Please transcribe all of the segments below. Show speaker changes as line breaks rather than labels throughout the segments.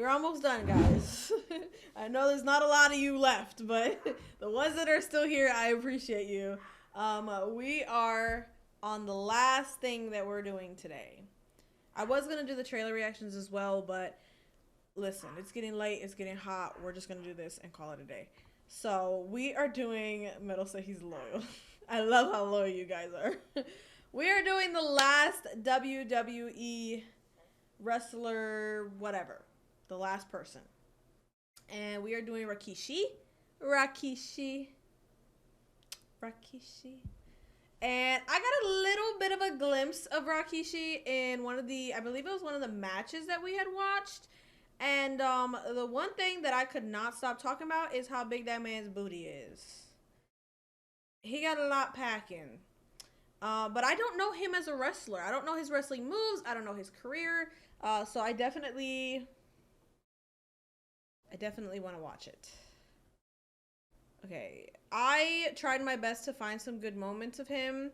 We're almost done, guys. I know there's not a lot of you left, but the ones that are still here, I appreciate you. We are on the last thing that we're doing today. I was going to do the trailer reactions as well, but listen, it's getting late, it's getting hot. We're just going to do this and call it a day. So we are doing, Metal say he's loyal. I love how loyal you guys are. We are doing the last WWE wrestler, whatever. The last person. And we are doing Rikishi. And I got a little bit of a glimpse of Rikishi in one of the, I believe it was one of the matches that we had watched. And the one thing that I could not stop talking about is how big that man's booty is. He got a lot packing. But I don't know him as a wrestler. I don't know his wrestling moves. I don't know his career. So I definitely want to watch it. Okay, I tried my best to find some good moments of him,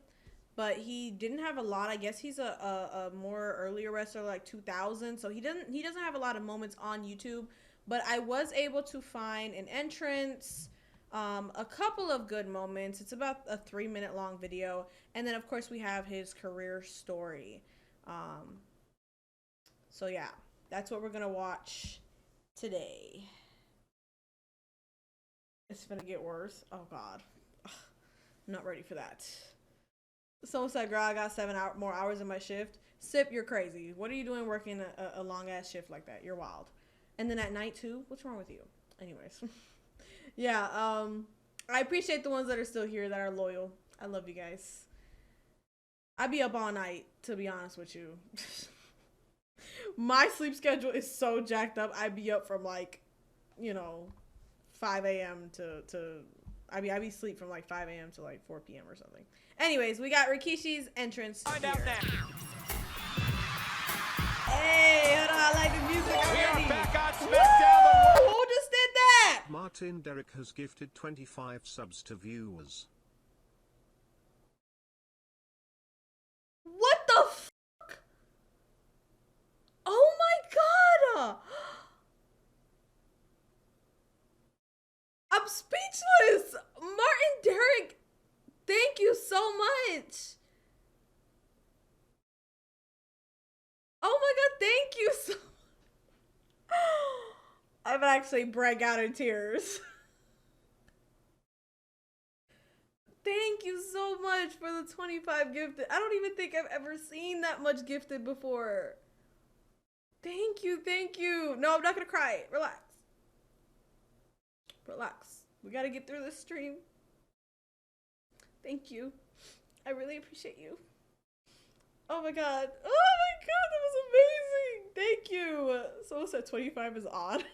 but he didn't have a lot. I guess he's a more earlier wrestler, like 2000, so he doesn't have a lot of moments on YouTube. But I was able to find an entrance, a couple of good moments. It's about a 3-minute long video, and then of course we have his career story. So yeah, that's what we're gonna watch today. It's gonna get worse. Oh god, ugh, I'm not ready for that. Someone said, girl, I got 7 more hours in my shift. Sip, you're crazy. What are you doing working a long ass shift like that? You're wild. And then at night too? What's wrong with you? Anyways. Yeah, I appreciate the ones that are still here, that are loyal. I love you guys. I be up all night, to be honest with you. My sleep schedule is so jacked up. I be up from like, 5 a.m. to I be sleep from like 5 a.m. to like 4 p.m. or something. Anyways, we got Rikishi's entrance here. Hey, hold on, I like the music already. We are back on SmackDown. Who just did that?
Martin Derrick has gifted 25 subs to viewers.
What the fuck? Oh my god! I'm speechless! Martin Derrick, thank you so much! Oh my god, thank you so much! I've actually break out in tears. Thank you so much for the 25 gifted. I don't even think I've ever seen that much gifted before. Thank you, thank you. No, I'm not gonna cry. Relax. Relax. We gotta get through this stream. Thank you. I really appreciate you. Oh my god. Oh my god, that was amazing. Thank you. Someone said 25 is odd.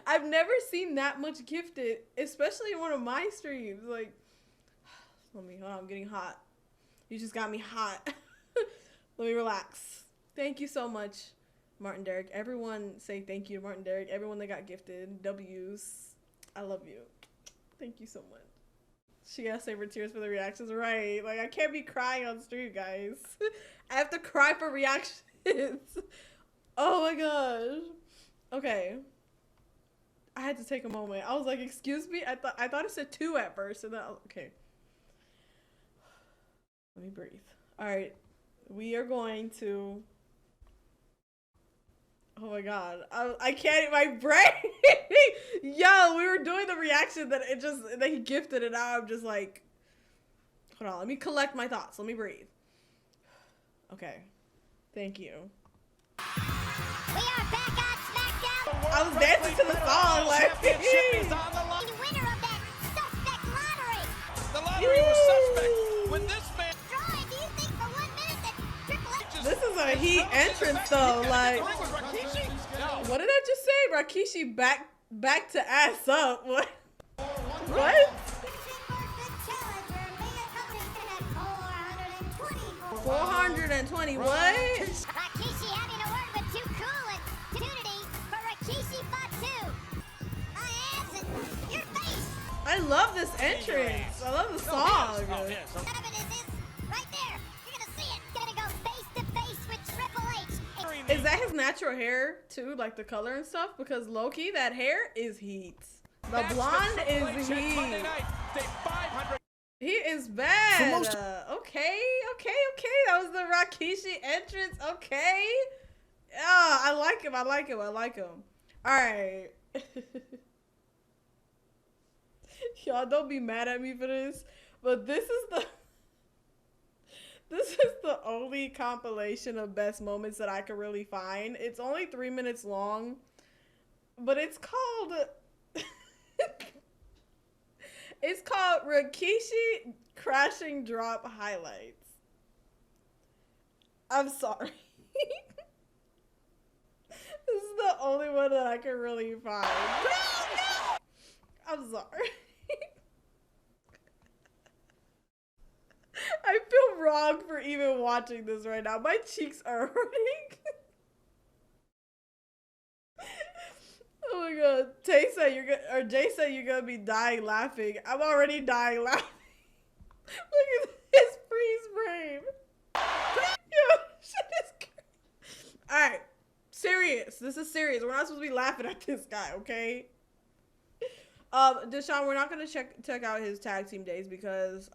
I've never seen that much gifted, especially in one of my streams. Like, hold on, I'm getting hot. You just got me hot. Let me relax. Thank you so much, Martin Derrick. Everyone say thank you to Martin Derrick. Everyone that got gifted W's. I love you. Thank you so much. She gotta save her tears for the reactions. Right. Like, I can't be crying on stream, guys. I have to cry for reactions. Oh my gosh. Okay. I had to take a moment. I was like, excuse me? I thought it said 2 at first. And then, okay. Let me breathe. All right. We are going to... Oh my god. I can't, my brain. Yo, we were doing the reaction that he gifted, and now I'm just like, hold on, let me collect my thoughts. Let me breathe. Okay. Thank you.
We are back on SmackDown.
I was dancing to the song, like,
The winner of that suspect lottery.
The lottery was suspect when this man.
Troy, do you think for 1 minute that Triple H...
this is a heat entrance though, like, what did I just say? Rikishi back to ass up. What? What? 420 what?
Rikishi having a word with Too Cool and opportunity for Rikishi Fatu. My ass and your face.
I love this entrance. I love the song.
Some of it is right there. You're gonna see it. Gonna go face to face with Triple H.
Is that that his natural hair too, like the color and stuff? Because low-key, that hair is heat. The blonde is heat. He is bad. Okay. That was the Rikishi entrance. Okay. Yeah, I like him. All right. Y'all don't be mad at me for this, but this is the only compilation of best moments that I could really find. It's only 3 minutes long, but it's called it's called Rikishi Crashing Drop Highlights. I'm sorry. This is the only one that I can really find. No! I'm sorry. I feel wrong for even watching this right now. My cheeks are hurting. Oh my god. Jay said you're gonna be dying laughing. I'm already dying laughing. Look at this freeze frame. Yo, shit is crazy. Alright. Serious. This is serious. We're not supposed to be laughing at this guy, okay? Deshaun, we're not gonna check out his tag team days because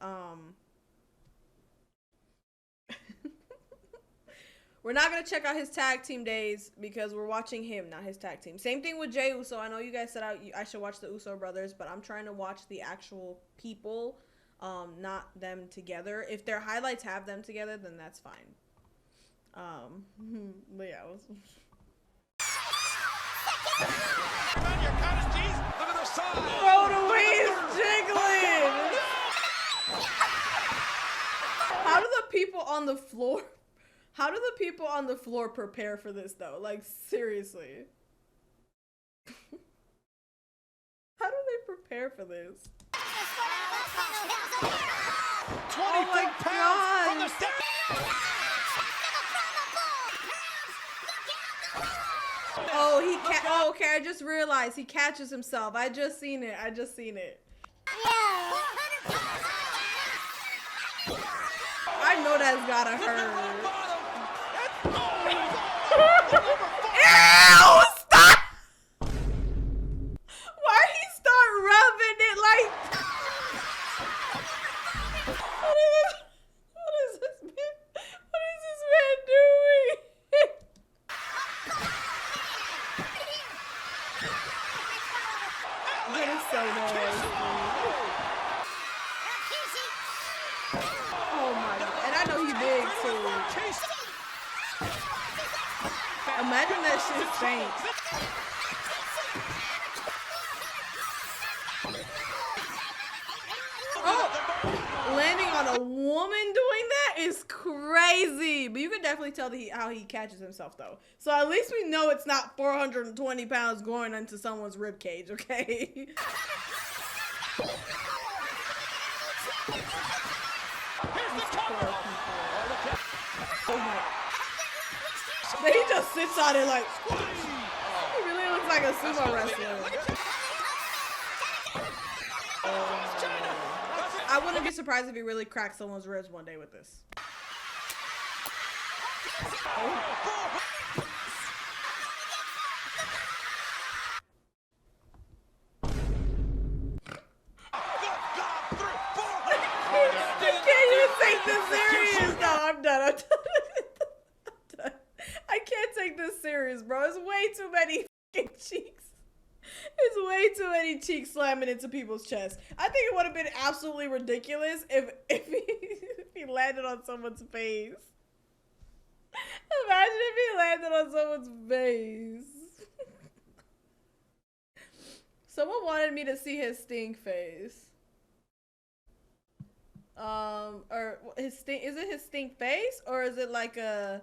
we're not gonna check out his tag team days because we're watching him, not his tag team. Same thing with Jey Uso. I know you guys said I should watch the Uso brothers, but I'm trying to watch the actual people, not them together. If their highlights have them together, then that's fine. But yeah, bro, the way it's jiggling. How do the people on the floor? How do the people on the floor prepare for this though? Like seriously. How do they prepare for this?
24 pounds from the step.
Oh, oh, okay, I just realized he catches himself. I just seen it. I know that's gotta hurt. Ew! Stop! Why he start rubbing it like? What is this man? What is this man doing? That is so nasty. Oh my god! And I know he big too. Imagine that shit stinks. Oh, landing on a woman doing that is crazy. But you can definitely tell how he catches himself though. So at least we know it's not 420 pounds going into someone's rib cage, okay? Oh my. Then he just sits on it like, he really looks like a sumo wrestler. I wouldn't be surprised if he really cracked someone's ribs one day with this. I can't even take this serious. No, I'm done. I can't take this serious, bro. It's way too many fucking cheeks. It's way too many cheeks slamming into people's chests. I think it would have been absolutely ridiculous if he landed on someone's face. Imagine if he landed on someone's face. Someone wanted me to see his stink face. Or his stink, is it his stink face or is it like a...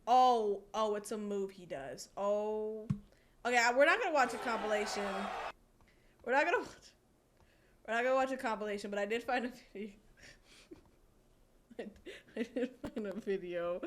Oh, it's a move he does. Oh, okay. We're not gonna watch a compilation. We're not gonna watch a compilation. But I did find a video. I did find a video.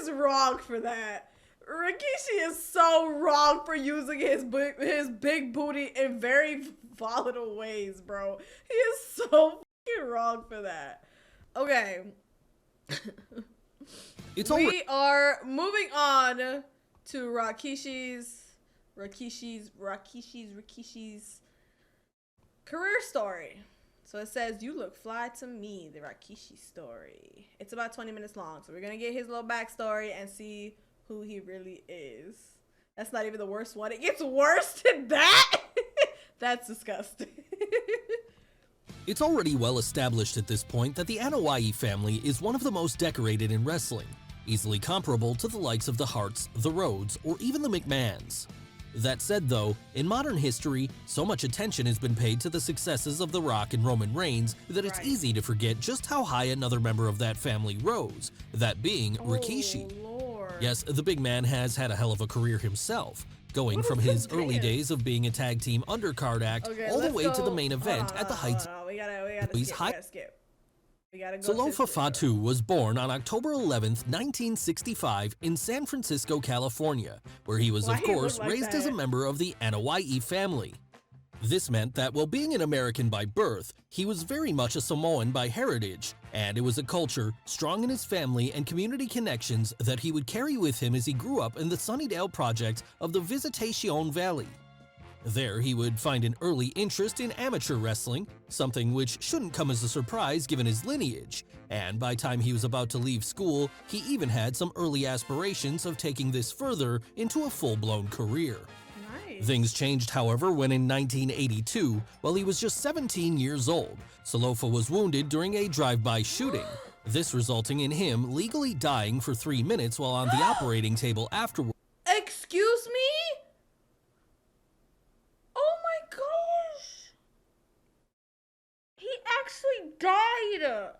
is wrong for that. Rikishi is so wrong for using his big booty in very volatile ways, bro. He is so fucking wrong for that. Okay. We are moving on to Rikishi's career story. So it says, "You look fly to me," the Rikishi story. It's about 20 minutes long, so we're gonna get his little backstory and see who he really is. That's not even the worst one. It gets worse than that. That's disgusting.
It's already well established at this point that the Anoa'i family is one of the most decorated in wrestling, easily comparable to the likes of the Harts, the Rhodes, or even the McMahons. That said though, in modern history, so much attention has been paid to the successes of The Rock and Roman Reigns that it's easy to forget just how high another member of that family rose, that being Rikishi.
Lord.
Yes, the big man has had a hell of a career himself, going from his early days of being a tag team undercard act all the way to the main event at the heights.
We gotta skip. We gotta go.
Salofa Fatu was born on October 11th, 1965 in San Francisco, California, where he was, of course, raised as a member of the Anoa'i family. This meant that while being an American by birth, he was very much a Samoan by heritage, and it was a culture strong in his family and community connections that he would carry with him as he grew up in the Sunnydale project of the Visitacion Valley. There, he would find an early interest in amateur wrestling, something which shouldn't come as a surprise given his lineage, and by the time he was about to leave school, he even had some early aspirations of taking this further into a full-blown career. Things changed, however, when in 1982, while he was just 17 years old, Salofa was wounded during a drive-by shooting, this resulting in him legally dying for 3 minutes while on the operating table afterwards.
Excuse me? Oh my gosh! He actually died!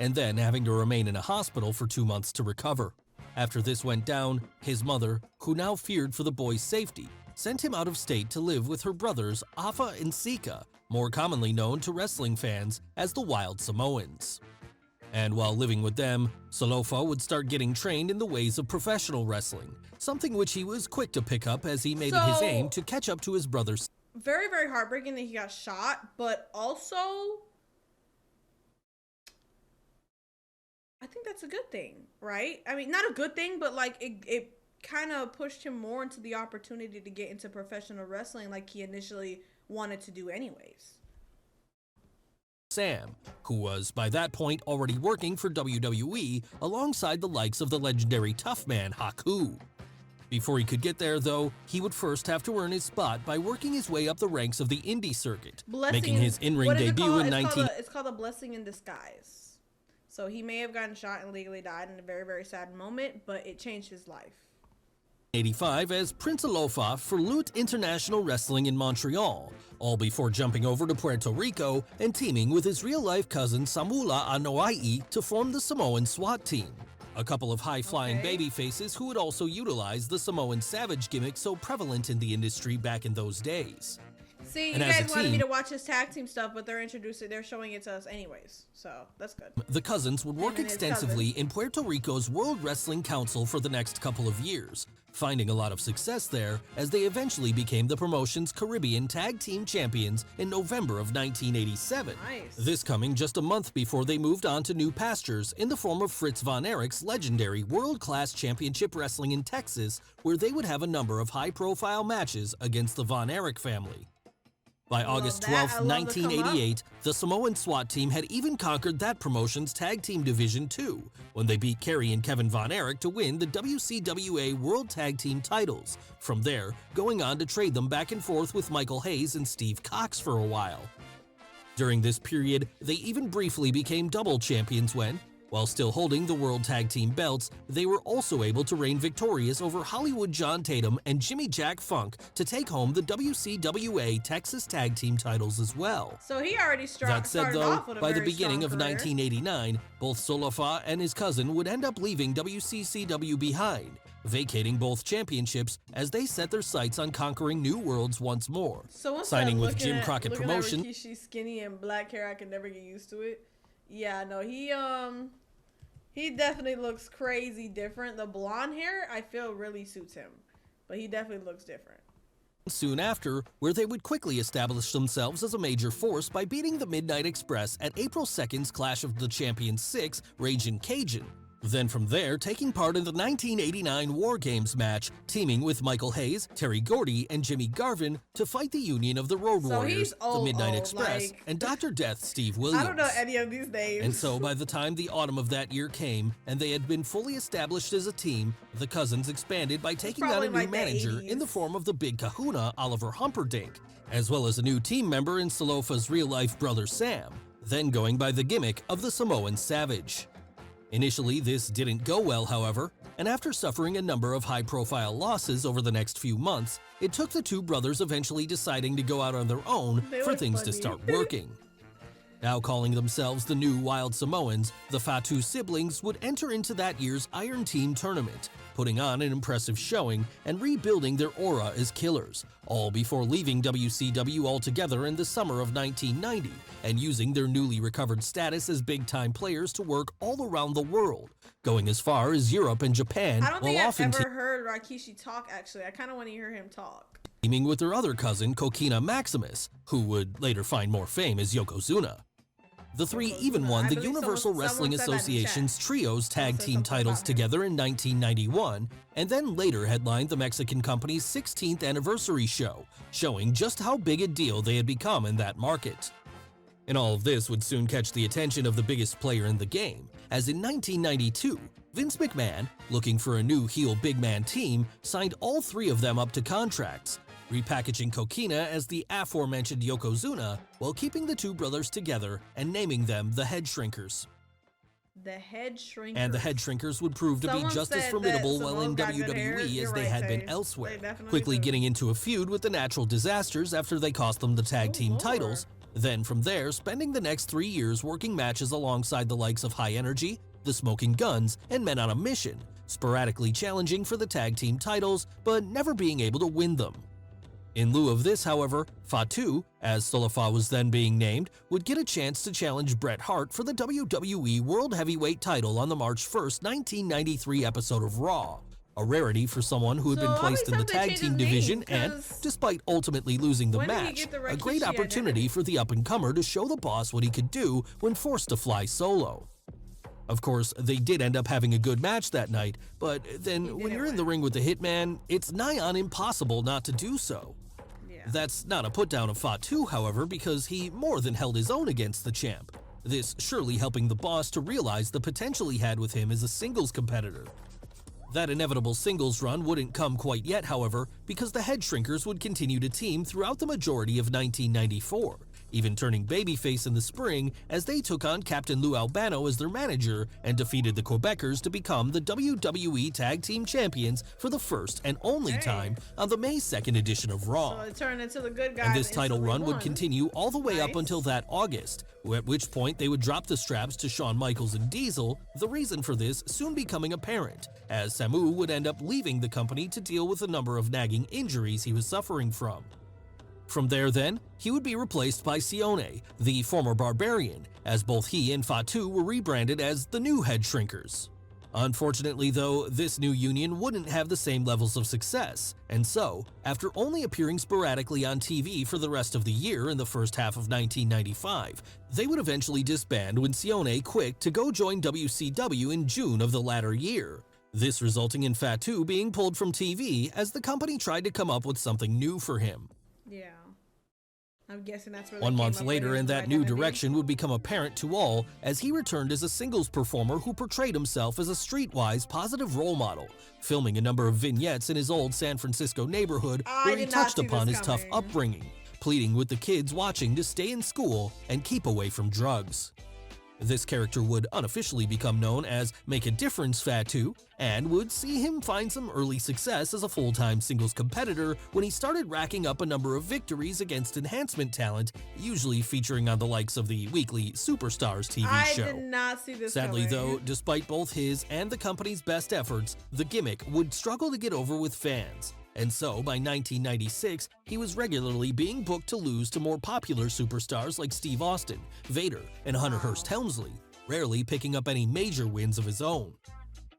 And then having to remain in a hospital for 2 months to recover. After this went down, his mother, who now feared for the boy's safety, sent him out of state to live with her brothers Afa and Sika, more commonly known to wrestling fans as the Wild Samoans. And while living with them, Salofa would start getting trained in the ways of professional wrestling, something which he was quick to pick up as he made it his aim to catch up to his brothers.
Very, very heartbreaking that he got shot, but also, I think that's a good thing, right? I mean, not a good thing, but like it kind of pushed him more into the opportunity to get into professional wrestling like he initially wanted to do anyways.
Sam, who was by that point already working for WWE alongside the likes of the legendary tough man Haku. Before he could get there though, he would first have to earn his spot by working his way up the ranks of the indie circuit, making his in-ring debut in
It's called a blessing in disguise. So he may have gotten shot and legally died in a very, very sad moment, but it changed his life.
1985 as Prince Alofa for Lutte International Wrestling in Montreal, all before jumping over to Puerto Rico and teaming with his real-life cousin Samula Anoa'i to form the Samoan SWAT team. A couple of high-flying baby faces who would also utilize the Samoan Savage gimmick so prevalent in the industry back in those days.
See, you guys wanted me to watch his tag team stuff, but they're showing it to us anyways, so that's good.
The cousins would work extensively in Puerto Rico's World Wrestling Council for the next couple of years, finding a lot of success there as they eventually became the promotion's Caribbean Tag Team Champions in November of 1987. This coming just a month before they moved on to new pastures in the form of Fritz Von Erich's legendary World-Class Championship Wrestling in Texas, where they would have a number of high-profile matches against the Von Erich family. By August 12, 1988, the Samoan SWAT team had even conquered that promotion's tag team division too, when they beat Kerry and Kevin Von Erich to win the WCWA World Tag Team titles, from there going on to trade them back and forth with Michael Hayes and Steve Cox for a while. During this period, they even briefly became double champions when, while still holding the World Tag Team belts, they were also able to reign victorious over Hollywood John Tatum and Jimmy Jack Funk to take home the WCWA Texas Tag Team titles as well.
So he already
That said though, by the beginning of 1989, both Salofa and his cousin would end up leaving WCCW behind, vacating both championships as they set their sights on conquering new worlds once more, signing with Jim Crockett Promotions.
Rikishi's skinny and black hair, I can never get used to it. Yeah, no, He definitely looks crazy different. The blonde hair, I feel, really suits him. But he definitely looks different.
Soon after, where they would quickly establish themselves as a major force by beating the Midnight Express at April 2nd's Clash of the Champions 6, Ragin' Cajun. Then from there, taking part in the 1989 War Games match, teaming with Michael Hayes, Terry Gordy, and Jimmy Garvin to fight the Union of the Road Warriors, the Midnight Express, and Dr. Death Steve Williams.
I don't know any of these names.
And so by the time the autumn of that year came, and they had been fully established as a team, the Cousins expanded by taking on a new manager in the form of the Big Kahuna, Oliver Humperdinck, as well as a new team member in Salofa's real-life brother Sam, then going by the gimmick of the Samoan Savage. Initially, this didn't go well, however, and after suffering a number of high-profile losses over the next few months, it took the two brothers eventually deciding to go out on their own for things to start working. Now calling themselves the New Wild Samoans, the Fatu siblings would enter into that year's Iron Team tournament, putting on an impressive showing and rebuilding their aura as killers, all before leaving WCW altogether in the summer of 1990 and using their newly recovered status as big-time players to work all around the world, going as far as Europe and Japan.
I don't think I've ever heard Rikishi talk, actually. I kind of want to hear him talk.
Teaming with their other cousin, Kokina Maximus, who would later find more fame as Yokozuna. The three even won the Universal Wrestling Association's Trios Tag Team titles together in 1991, and then later headlined the Mexican company's 16th anniversary show, showing just how big a deal they had become in that market. And all of this would soon catch the attention of the biggest player in the game, as in 1992, Vince McMahon, looking for a new heel big man team, signed all three of them up to contracts, repackaging Kokina as the aforementioned Yokozuna while keeping the two brothers together and naming them the Head Shrinkers.
The Head Shrinkers.
And the Head Shrinkers would prove to be just as formidable while in WWE as they had been elsewhere, quickly getting into a feud with the Natural Disasters after they cost them the tag team titles, then from there spending the next 3 years working matches alongside the likes of High Energy, the Smoking Guns, and Men on a Mission, sporadically challenging for the tag team titles but never being able to win them. In lieu of this, however, Fatu, as Solofa was then being named, would get a chance to challenge Bret Hart for the WWE World Heavyweight title on the March 1st, 1993 episode of Raw, a rarity for someone who had been placed in the tag team division and, despite ultimately losing the match, a great opportunity for the up-and-comer to show the boss what he could do when forced to fly solo. Of course, they did end up having a good match that night, but then when you're in the ring with the Hitman, it's nigh on impossible not to do so. That's not a put-down of Fatu, however, because he more than held his own against the champ, this surely helping the boss to realize the potential he had with him as a singles competitor. That inevitable singles run wouldn't come quite yet, however, because the Head Shrinkers would continue to team throughout the majority of 1994, even turning babyface in the spring as they took on Captain Lou Albano as their manager and defeated the Quebecers to become the WWE Tag Team Champions for the first and only time on the May 2nd edition of Raw.
So it turned into the good guys.
And this title run would continue all the way up until that August, at which point they would drop the straps to Shawn Michaels and Diesel, the reason for this soon becoming apparent, as Samu would end up leaving the company to deal with a number of nagging injuries he was suffering from. From there then, he would be replaced by Sione, the former Barbarian, as both he and Fatu were rebranded as the new Head Shrinkers. Unfortunately though, this new union wouldn't have the same levels of success, and so, after only appearing sporadically on TV for the rest of the year in the first half of 1995, they would eventually disband when Sione quit to go join WCW in June of the latter year. This resulting in Fatu being pulled from TV as the company tried to come up with something new for him.
Yeah. I'm guessing that's where
1 month later, and that new direction would become apparent to all as he returned as a singles performer who portrayed himself as a streetwise, positive role model, filming a number of vignettes in his old San Francisco neighborhood where he touched upon his tough upbringing, pleading with the kids watching to stay in school and keep away from drugs. This character would unofficially become known as Make a Difference Fatu, and would see him find some early success as a full-time singles competitor when he started racking up a number of victories against enhancement talent, usually featuring on the likes of the weekly Superstars TV show.
I did not see this
Sadly
coming.
though, despite both his and the company's best efforts, the gimmick would struggle to get over with fans. And so, by 1996, he was regularly being booked to lose to more popular superstars like Steve Austin, Vader, and Hunter Hearst Helmsley, rarely picking up any major wins of his own.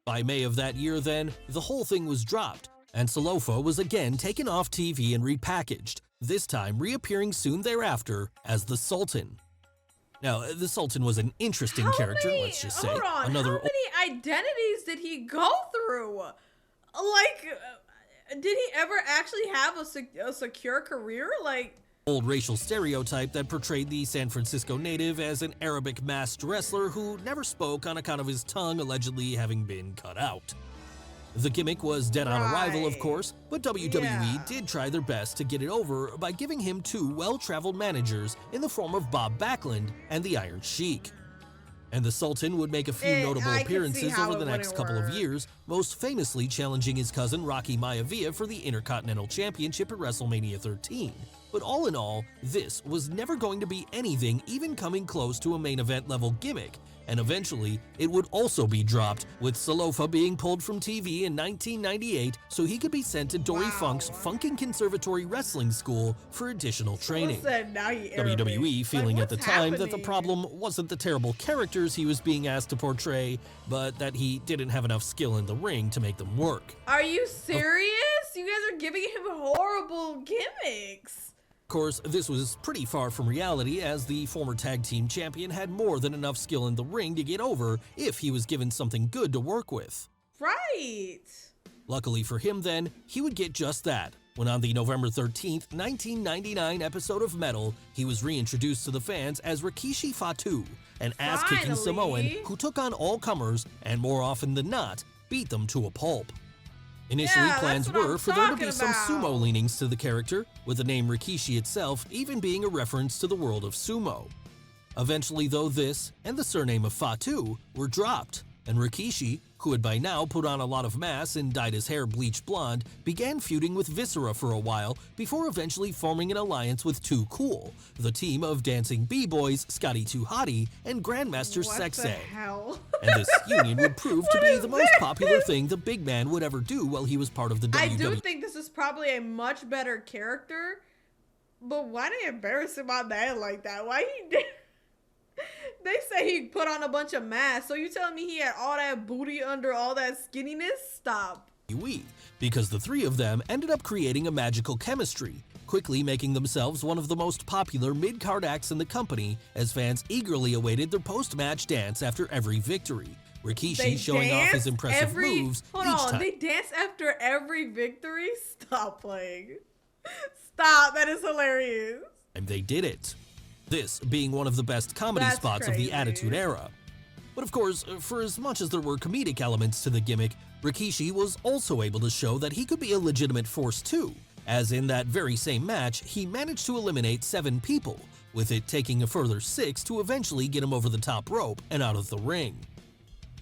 By May of that year then, the whole thing was dropped, and Salofa was again taken off TV and repackaged, this time reappearing soon thereafter as the Sultan. Now, the Sultan was an interesting character, let's just say.
How many identities did he go through? Like, did he ever actually have a secure career? Like,
old racial stereotype that portrayed the San Francisco native as an Arabic masked wrestler who never spoke on account of his tongue allegedly having been cut out. The gimmick was dead on arrival, of course, but WWE did try their best to get it over by giving him two well-traveled managers in the form of Bob Backlund and the Iron Sheik. And the Sultan would make a few notable appearances over the next couple of years, most famously challenging his cousin Rocky Maivia for the Intercontinental Championship at WrestleMania 13. But all in all, this was never going to be anything even coming close to a main event level gimmick, and eventually it would also be dropped, with Salofa being pulled from TV in 1998 so he could be sent to Dory Funk's Funkin' Conservatory Wrestling School for additional training. WWE feeling at the time that the problem wasn't the terrible characters he was being asked to portray, but that he didn't have enough skill in the ring to make them work.
Are you serious? You guys are giving him horrible gimmicks.
Of course, this was pretty far from reality, as the former tag team champion had more than enough skill in the ring to get over if he was given something good to work with.
Right.
Luckily for him then, he would get just that, when on the November 13th, 1999 episode of Metal, he was reintroduced to the fans as Rikishi Fatu, an ass-kicking Samoan who took on all comers and more often than not, beat them to a pulp. Initially, plans were for there to be some sumo leanings to the character, with the name Rikishi itself even being a reference to the world of sumo. Eventually, though, this and the surname of Fatu were dropped, and Rikishi, who had by now put on a lot of mass and dyed his hair bleach blonde, began feuding with Viscera for a while before eventually forming an alliance with Too Cool, the team of dancing b-boys Scotty 2 Hotty and Grandmaster Sexay. And this union would prove to be the most popular thing the big man would ever do while he was part of the WWE.
I do think this is probably a much better character, but why did he embarrass my man like that? Why he did? They say he put on a bunch of mass, so you telling me he had all that booty under all that skinniness? Stop.
Because the three of them ended up creating a magical chemistry, quickly making themselves one of the most popular mid-card acts in the company as fans eagerly awaited their post-match dance after every victory. Rikishi showing off his impressive moves each time.
They dance after every victory? Stop playing. Stop, that is hilarious.
And they did it. This being one of the best comedy spots of the Attitude Era. But of course, for as much as there were comedic elements to the gimmick, Rikishi was also able to show that he could be a legitimate force too, as in that very same match, he managed to eliminate 7 people, with it taking a further 6 to eventually get him over the top rope and out of the ring.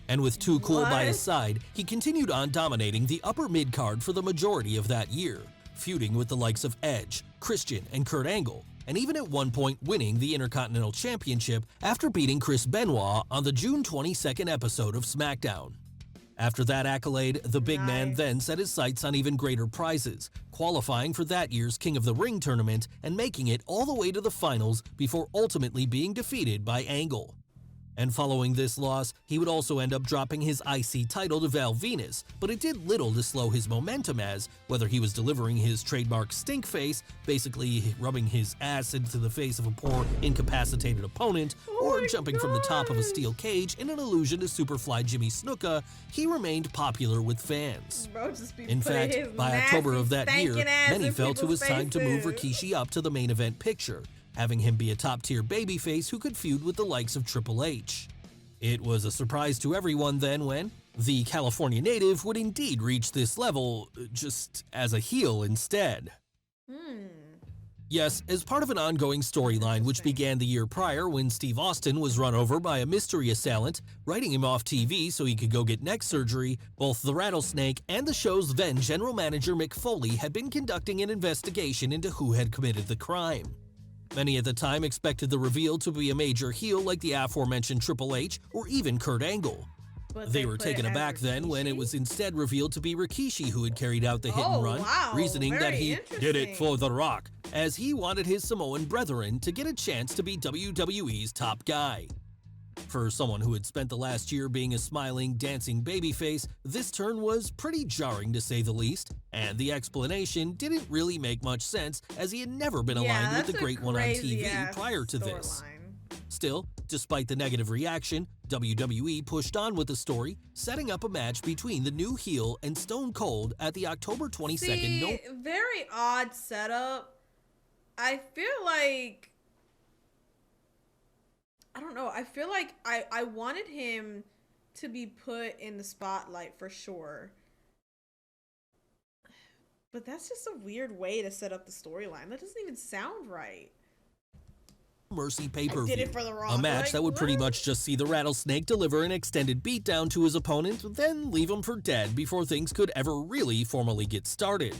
And with Too Cool by his side, he continued on dominating the upper mid-card for the majority of that year, feuding with the likes of Edge, Christian, and Kurt Angle, and even at one point winning the Intercontinental Championship after beating Chris Benoit on the June 22nd episode of SmackDown. After that accolade, the big man then set his sights on even greater prizes, qualifying for that year's King of the Ring tournament and making it all the way to the finals before ultimately being defeated by Angle. And following this loss, he would also end up dropping his IC title to Val Venus, but it did little to slow his momentum as, whether he was delivering his trademark stink face, basically rubbing his ass into the face of a poor, incapacitated opponent, or jumping from the top of a steel cage in an allusion to Superfly Jimmy Snuka, he remained popular with fans. In fact, by October of that year, many felt it was time to move Rikishi up to the main event picture, having him be a top-tier babyface who could feud with the likes of Triple H. It was a surprise to everyone then when the California native would indeed reach this level, just as a heel instead. Yes, as part of an ongoing storyline which began the year prior when Steve Austin was run over by a mystery assailant, writing him off TV so he could go get neck surgery, both the Rattlesnake and the show's then general manager Mick Foley had been conducting an investigation into who had committed the crime. Many at the time expected the reveal to be a major heel like the aforementioned Triple H or even Kurt Angle. They were taken aback then when it was instead revealed to be Rikishi who had carried out the hit and run, reasoning that he did it for The Rock, as he wanted his Samoan brethren to get a chance to be WWE's top guy. For someone who had spent the last year being a smiling, dancing babyface, this turn was pretty jarring to say the least, and the explanation didn't really make much sense as he had never been aligned with the Great One on TV prior to this. Still, despite the negative reaction, WWE pushed on with the story, setting up a match between the new heel and Stone Cold at the October 22nd.
Very odd setup. I feel like, I don't know. I feel like I wanted him to be put in the spotlight for sure. But that's just a weird way to set up the storyline. That doesn't even sound right.
Mercy pay-per-view,
did it for the Rock.
a match that would pretty much just see the Rattlesnake deliver an extended beatdown to his opponent, then leave him for dead before things could ever really formally get started.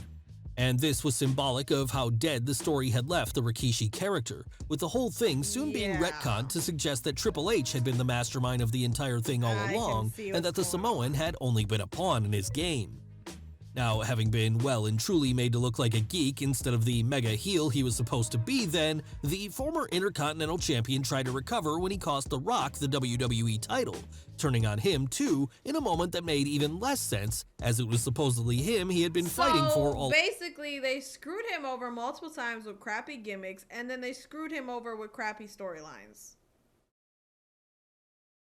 And this was symbolic of how dead the story had left the Rikishi character, with the whole thing soon being retconned to suggest that Triple H had been the mastermind of the entire thing all along, and that the Samoan had only been a pawn in his game. Now, having been well and truly made to look like a geek instead of the mega heel he was supposed to be then, the former Intercontinental Champion tried to recover when he cost The Rock the WWE title, turning on him too in a moment that made even less sense, as it was supposedly him he had been fighting for all.
Basically, they screwed him over multiple times with crappy gimmicks, and then they screwed him over with crappy storylines.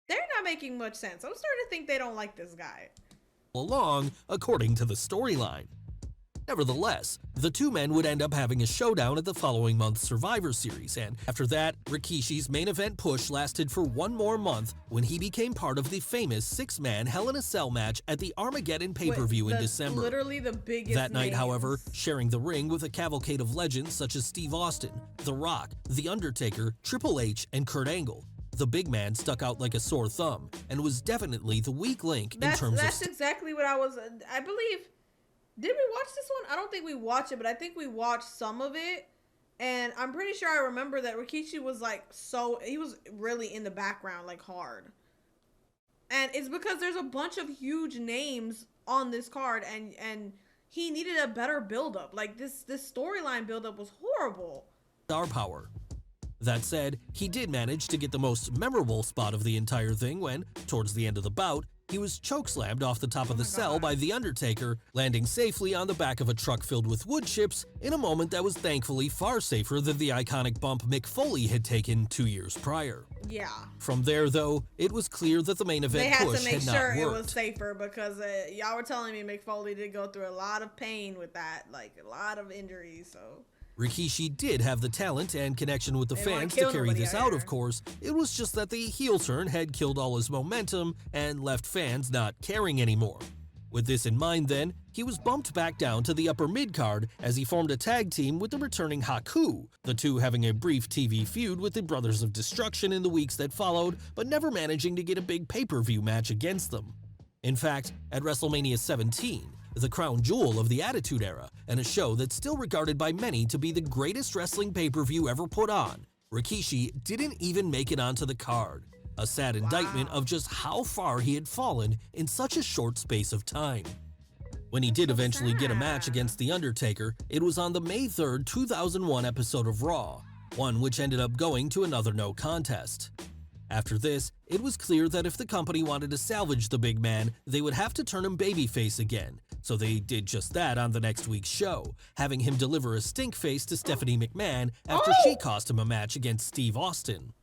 They're not making much sense. I'm starting to think they don't like this guy
along, according to the storyline. Nevertheless, the two men would end up having a showdown at the following month's Survivor Series, and after that, Rikishi's main event push lasted for one more month when he became part of the famous six-man Hell in a Cell match at the Armageddon pay-per-view in December.
Literally the biggest
that night, however, sharing the ring with a cavalcade of legends such as Steve Austin, The Rock, The Undertaker, Triple H, and Kurt Angle, the big man stuck out like a sore thumb and was definitely the weak link in terms of...
That's exactly what I believe. Did we watch this one? I don't think we watched it, but I think we watched some of it. And I'm pretty sure I remember that Rikishi was he was really in the background, like hard. And it's because there's a bunch of huge names on this card and he needed a better buildup. Like this storyline buildup was horrible.
Star power. That said, he did manage to get the most memorable spot of the entire thing when, towards the end of the bout, he was chokeslammed off the top of the cell by The Undertaker, landing safely on the back of a truck filled with wood chips in a moment that was thankfully far safer than the iconic bump Mick Foley had taken 2 years prior.
Yeah.
From there, though, it was clear that the main event push had not worked. They had to make sure it was
safer because y'all were telling me Mick Foley did go through a lot of pain with that, like a lot of injuries, so...
Rikishi did have the talent and connection with the fans to carry this out, of course. It was just that the heel turn had killed all his momentum and left fans not caring anymore. With this in mind then, he was bumped back down to the upper mid-card as he formed a tag team with the returning Haku, the two having a brief TV feud with the Brothers of Destruction in the weeks that followed, but never managing to get a big pay-per-view match against them. In fact, at WrestleMania 17, the crown jewel of the Attitude Era, and a show that's still regarded by many to be the greatest wrestling pay-per-view ever put on, Rikishi didn't even make it onto the card. A sad indictment of just how far he had fallen in such a short space of time. When he did eventually get a match against The Undertaker, it was on the May 3rd, 2001 episode of Raw, one which ended up going to another no contest. After this, it was clear that if the company wanted to salvage the big man, they would have to turn him babyface again, so they did just that on the next week's show, having him deliver a stink face to Stephanie McMahon after she cost him a match against Steve Austin.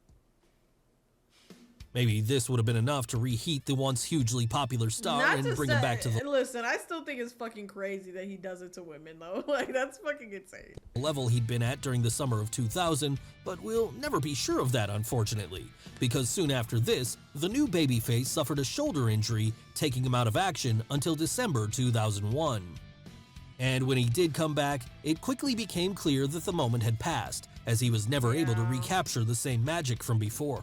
Maybe this would have been enough to reheat the once hugely popular star and bring him back to the...
Listen, I still think it's fucking crazy that he does it to women, though. Like, that's fucking insane.
Level he'd been at during the summer of 2000, but we'll never be sure of that, unfortunately, because soon after this, the new babyface suffered a shoulder injury, taking him out of action until December 2001. And when he did come back, it quickly became clear that the moment had passed, as he was never able to recapture the same magic from before.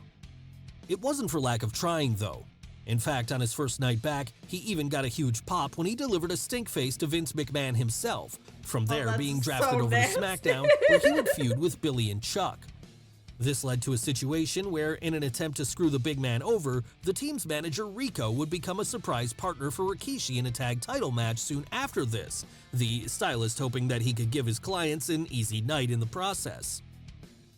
It wasn't for lack of trying, though. In fact, on his first night back, he even got a huge pop when he delivered a stink face to Vince McMahon himself, from there being drafted over to SmackDown, where he would feud with Billy and Chuck. This led to a situation where, in an attempt to screw the big man over, the team's manager Rico would become a surprise partner for Rikishi in a tag title match soon after this, the stylist hoping that he could give his clients an easy night in the process.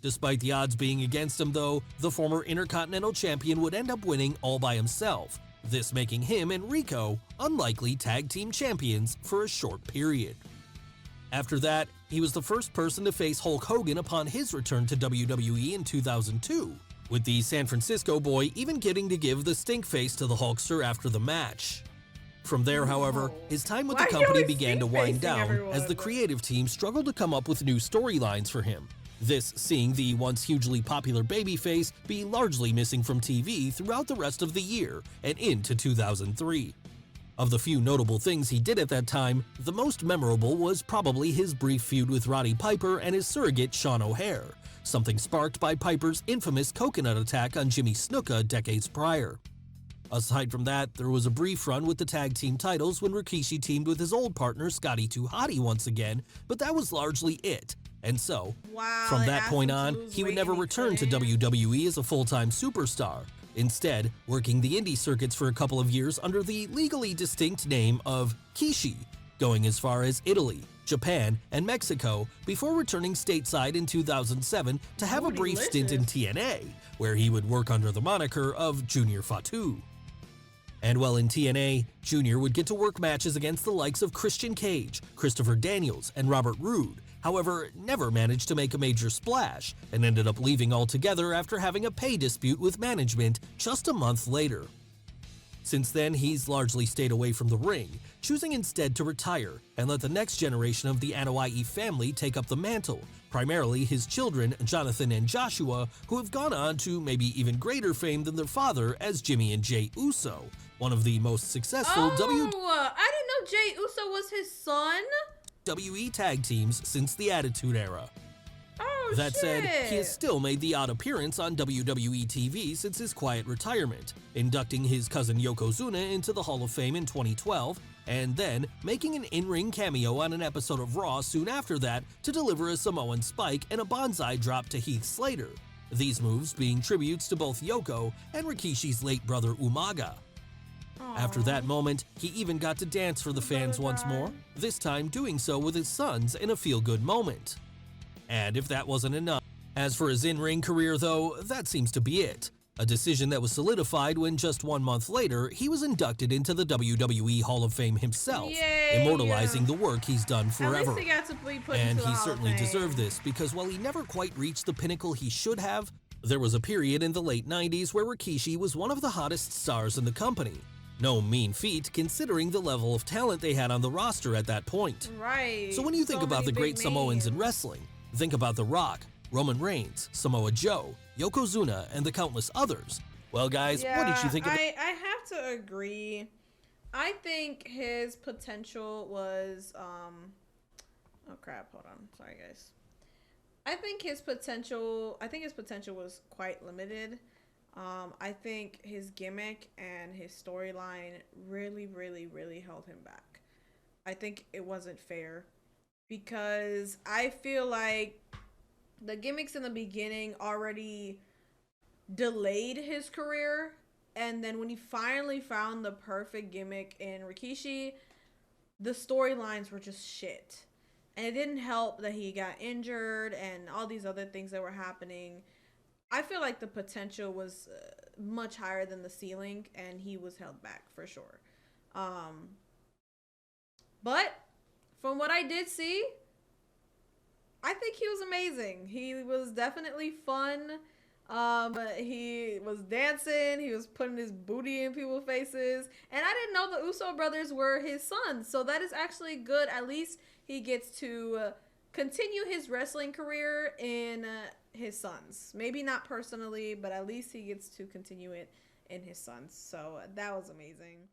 Despite the odds being against him though, the former Intercontinental Champion would end up winning all by himself, this making him and Rico unlikely tag team champions for a short period. After that, he was the first person to face Hulk Hogan upon his return to WWE in 2002, with the San Francisco boy even getting to give the stink face to the Hulkster after the match. From there, however, his time with the company began to wind down as the creative team struggled to come up with new storylines for him. This seeing the once hugely popular babyface be largely missing from TV throughout the rest of the year and into 2003. Of the few notable things he did at that time, the most memorable was probably his brief feud with Roddy Piper and his surrogate Sean O'Haire, something sparked by Piper's infamous coconut attack on Jimmy Snuka decades prior. Aside from that, there was a brief run with the tag team titles when Rikishi teamed with his old partner Scotty 2 Hotty once again, but that was largely it. And so, from that point on, he would never return to WWE as a full-time superstar, instead working the indie circuits for a couple of years under the legally distinct name of Kishi, going as far as Italy, Japan, and Mexico before returning stateside in 2007 to have a brief stint in TNA, where he would work under the moniker of Junior Fatu. And while in TNA, Junior would get to work matches against the likes of Christian Cage, Christopher Daniels, and Robert Roode, however, never managed to make a major splash and ended up leaving altogether after having a pay dispute with management just a month later. Since then, he's largely stayed away from the ring, choosing instead to retire and let the next generation of the Anoa'i family take up the mantle, primarily his children Jonathan and Joshua, who have gone on to maybe even greater fame than their father as Jimmy and Jey Uso, one of the most successful
I didn't know Jey Uso was his son.
WWE tag teams since the Attitude Era. That said, he has still made the odd appearance on WWE TV since his quiet retirement, inducting his cousin Yokozuna into the Hall of Fame in 2012, and then making an in-ring cameo on an episode of Raw soon after that to deliver a Samoan spike and a bonsai drop to Heath Slater, these moves being tributes to both Yoko and Rikishi's late brother Umaga. After that moment, he even got to dance for the fans once more, this time doing so with his sons in a feel-good moment. And if that wasn't enough, as for his in-ring career though, that seems to be it. A decision that was solidified when just 1 month later, he was inducted into the WWE Hall of Fame himself, immortalizing the work he's done forever.
At least he got to be put
and
into the
he
Hall
certainly
of Fame.
deserved this, because while he never quite reached the pinnacle he should have, there was a period in the late 90s where Rikishi was one of the hottest stars in the company. No mean feat considering the level of talent they had on the roster at that point.
Right.
So when you think about the great Samoans in
names.
wrestling, think about The Rock, Roman Reigns, Samoa Joe, Yokozuna, and the countless others. Well guys, what did you think of it?
I have to agree. I think his potential was oh crap, hold on. Sorry guys. I think his potential was quite limited. I think his gimmick and his storyline really held him back. I think it wasn't fair because I feel like the gimmicks in the beginning already delayed his career, and then when he finally found the perfect gimmick in Rikishi, the storylines were just shit. And it didn't help that he got injured and all these other things that were happening. I feel like the potential was much higher than the ceiling, and he was held back for sure. But from what I did see, I think he was amazing. He was definitely fun. He was dancing. He was putting his booty in people's faces. And I didn't know the Uso brothers were his sons. So that is actually good. At least he gets to continue his wrestling career in his sons. Maybe not personally, but at least he gets to continue it in his sons. So that was amazing.